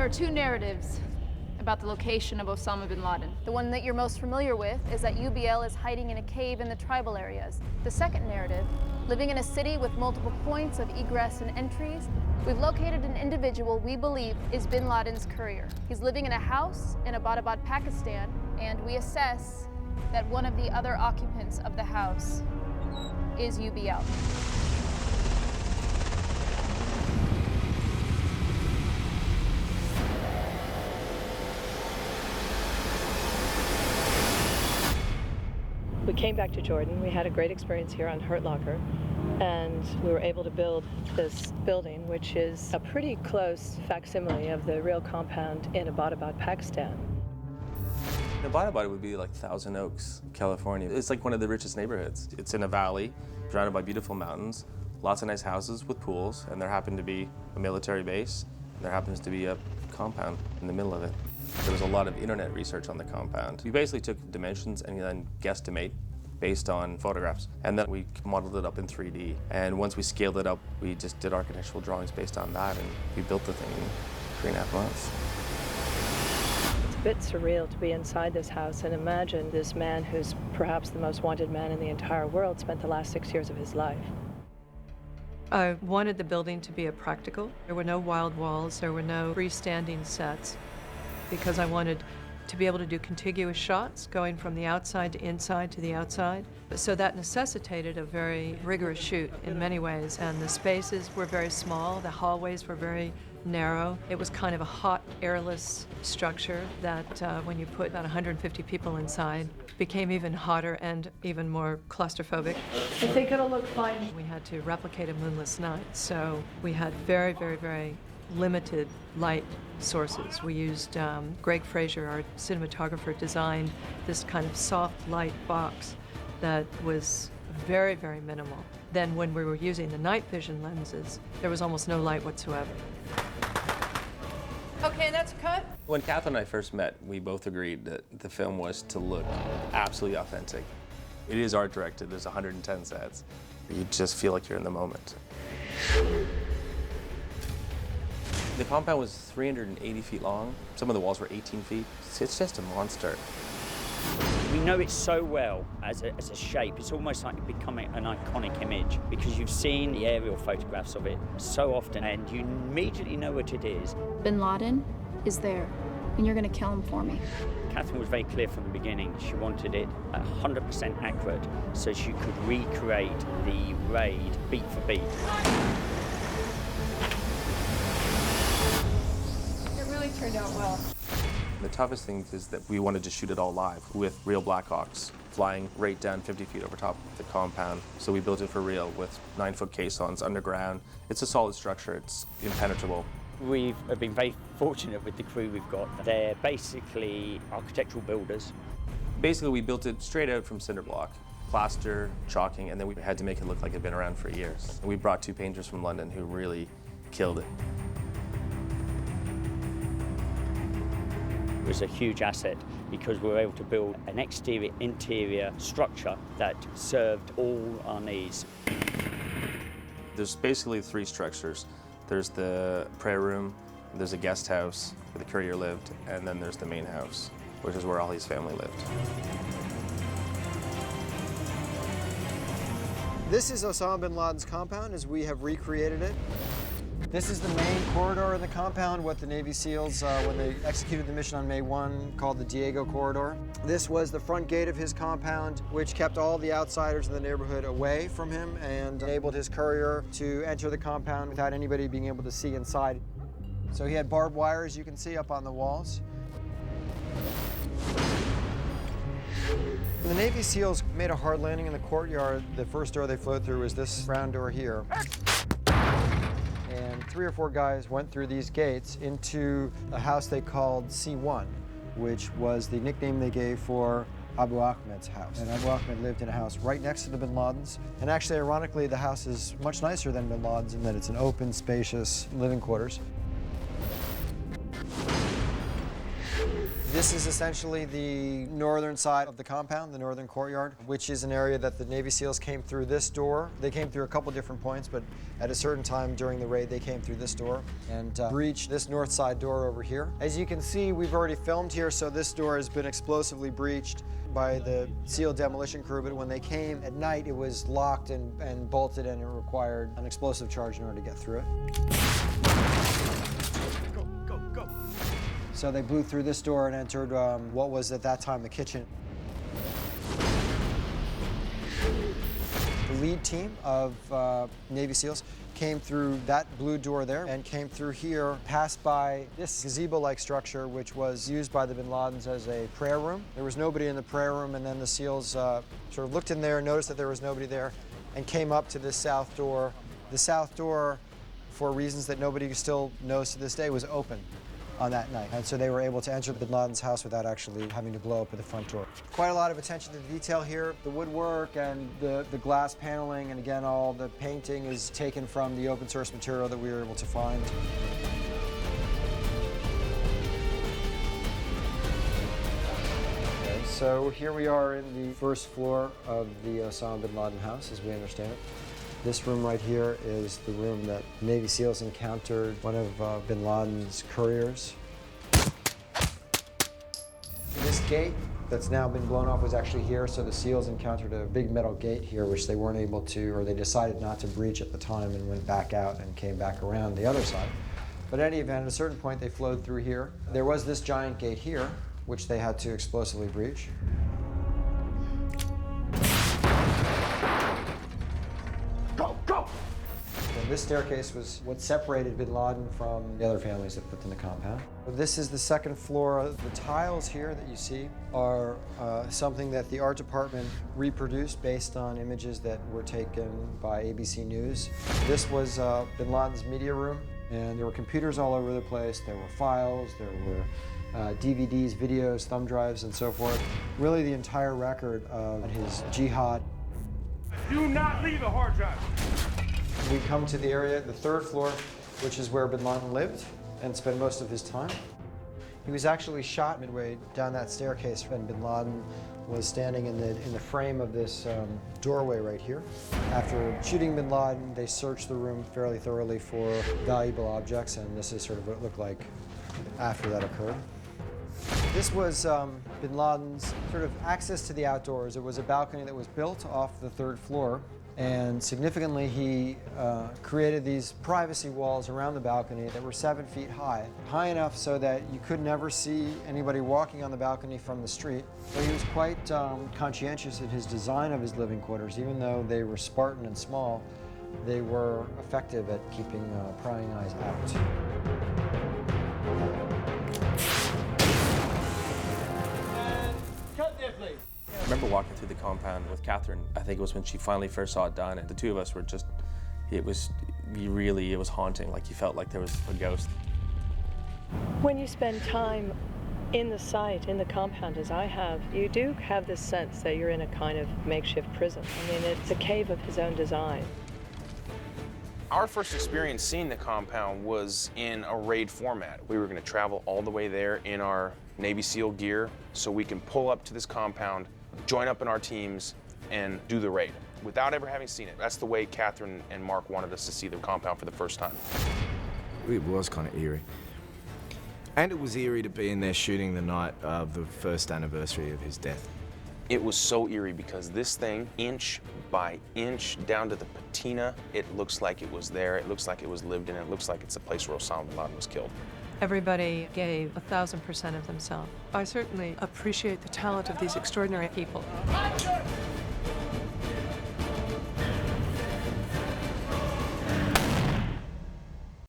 There are two narratives about the location of Osama bin Laden. The one that you're most familiar with is that UBL is hiding in a cave in the tribal areas. The second narrative, living in a city with multiple points of egress and entries, we've located an individual we believe is bin Laden's courier. He's living in a house in Abbottabad, Pakistan, and we assess that one of the other occupants of the house is UBL. We came back to Jordan. We had a great experience here on Hurt Locker, and we were able to build this building, which is a pretty close facsimile of the real compound in Abbottabad, Pakistan. Abbottabad would be like Thousand Oaks, California. It's like one of the richest neighborhoods. It's in a valley, surrounded by beautiful mountains, lots of nice houses with pools, and there happened to be a military base, and there happens to be a compound in the middle of it. There was a lot of internet research on the compound. We basically took dimensions and then guesstimate based on photographs. And then we modeled it up in 3D. And once we scaled it up, we just did architectural drawings based on that, and we built the thing in 3.5 months. It's a bit surreal to be inside this house and imagine this man who's perhaps the most wanted man in the entire world spent the last 6 years of his life. I wanted the building to be a practical. There were no wild walls, there were no freestanding sets, because I wanted to be able to do contiguous shots going from the outside to inside to the outside. So that necessitated a very rigorous shoot in many ways, and the spaces were very small, the hallways were very narrow. It was kind of a hot, airless structure that when you put about 150 people inside, became even hotter and even more claustrophobic. I think it'll look fine. We had to replicate a moonless night, so we had very, very, very limited light sources. We used Greig, Fraser, our cinematographer, designed this kind of soft light box that was very, very minimal. Then when we were using the night vision lenses, there was almost no light whatsoever. Okay, and that's a cut? When Kathryn and I first met, we both agreed that the film was to look absolutely authentic. It is art directed, there's 110 sets. You just feel like you're in the moment. The compound was 380 feet long. Some of the walls were 18 feet. It's just a monster. We know it so well as a shape. It's almost like becoming an iconic image because you've seen the aerial photographs of it so often and you immediately know what it is. Bin Laden is there, and you're going to kill him for me. Kathryn was very clear from the beginning. She wanted it 100% accurate so she could recreate the raid beat for beat. Turned out well. The toughest thing is that we wanted to shoot it all live with real Blackhawks flying right down 50 feet over top of the compound. So we built it for real with 9-foot caissons underground. It's a solid structure, it's impenetrable. We've been very fortunate with the crew we've got. They're basically architectural builders. Basically, we built it straight out from cinder block, plaster, chalking, and then we had to make it look like it'd been around for years. We brought 2 painters from London who really killed it. It was a huge asset because we were able to build an exterior-interior structure that served all our needs. There's basically 3 structures. There's the prayer room, there's a guest house where the courier lived, and then there's the main house, which is where Ali's family lived. This is Osama bin Laden's compound as we have recreated it. This is the main corridor in the compound, what the Navy SEALs, when they executed the mission on May 1, called the Diego Corridor. This was the front gate of his compound, which kept all the outsiders in the neighborhood away from him and enabled his courier to enter the compound without anybody being able to see inside. So he had barbed wire, as you can see, up on the walls. When the Navy SEALs made a hard landing in the courtyard, the first door they flew through was this round door here. And 3 or 4 guys went through these gates into a house they called C1, which was the nickname they gave for Abu Ahmed's house. And Abu Ahmed lived in a house right next to the bin Ladens. And actually, ironically, the house is much nicer than bin Laden's in that it's an open, spacious living quarters. This is essentially the northern side of the compound, the northern courtyard, which is an area that the Navy SEALs came through this door. They came through a couple different points, but at a certain time during the raid, they came through this door and breached this north side door over here. As you can see, we've already filmed here, so this door has been explosively breached by the SEAL demolition crew, but when they came at night, it was locked and bolted, and it required an explosive charge in order to get through it. Go. So they blew through this door and entered what was at that time the kitchen. The lead team of Navy SEALs came through that blue door there and came through here, passed by this gazebo-like structure, which was used by the Bin Ladens as a prayer room. There was nobody in the prayer room, and then the SEALs sort of looked in there, noticed that there was nobody there, and came up to this south door. The south door, for reasons that nobody still knows to this day, was open on that night. And so they were able to enter Bin Laden's house without actually having to blow up at the front door. Quite a lot of attention to detail here. The woodwork and the glass paneling, and again, all the painting is taken from the open source material that we were able to find. Okay, so here we are in the first floor of the Osama bin Laden house, as we understand it. This room right here is the room that Navy SEALs encountered one of bin Laden's couriers. This gate that's now been blown off was actually here, so the SEALs encountered a big metal gate here, which they weren't able to, or they decided not to breach at the time and went back out and came back around the other side. But in any event, at a certain point, they flowed through here. There was this giant gate here, which they had to explosively breach. Go! And this staircase was what separated bin Laden from the other families that lived in the compound. This is the second floor. The tiles here that you see are something that the art department reproduced based on images that were taken by ABC News. This was bin Laden's media room, and there were computers all over the place. There were files, there were DVDs, videos, thumb drives, and so forth. Really the entire record of his jihad. Do not leave a hard drive. We come to the area, the third floor, which is where bin Laden lived and spent most of his time. He was actually shot midway down that staircase when bin Laden was standing in the frame of this doorway right here. After shooting bin Laden, they searched the room fairly thoroughly for valuable objects, and this is sort of what it looked like after that occurred. This was bin Laden's sort of access to the outdoors. It was a balcony that was built off the third floor, and significantly he created these privacy walls around the balcony that were 7 feet high enough so that you could never see anybody walking on the balcony from the street. So he was quite conscientious in his design of his living quarters. Even though they were Spartan and small, they were effective at keeping prying eyes out. I remember walking through the compound with Kathryn. I think it was when she finally first saw it done, and the two of us were just, it was haunting. Like you felt like there was a ghost. When you spend time in the site, in the compound, as I have, you do have this sense that you're in a kind of makeshift prison. I mean, it's a cave of his own design. Our first experience seeing the compound was in a raid format. We were going to travel all the way there in our Navy SEAL gear so we can pull up to this compound, join up in our teams, and do the raid without ever having seen it. That's the way Kathryn and Mark wanted us to see the compound for the first time. It was kind of eerie. And it was eerie to be in there shooting the night of the first anniversary of his death. It was so eerie because this thing, inch by inch, down to the patina, it looks like it was there, it looks like it was lived in, it looks like it's the place where Osama bin Laden was killed. Everybody gave 1,000% of themselves. I certainly appreciate the talent of these extraordinary people.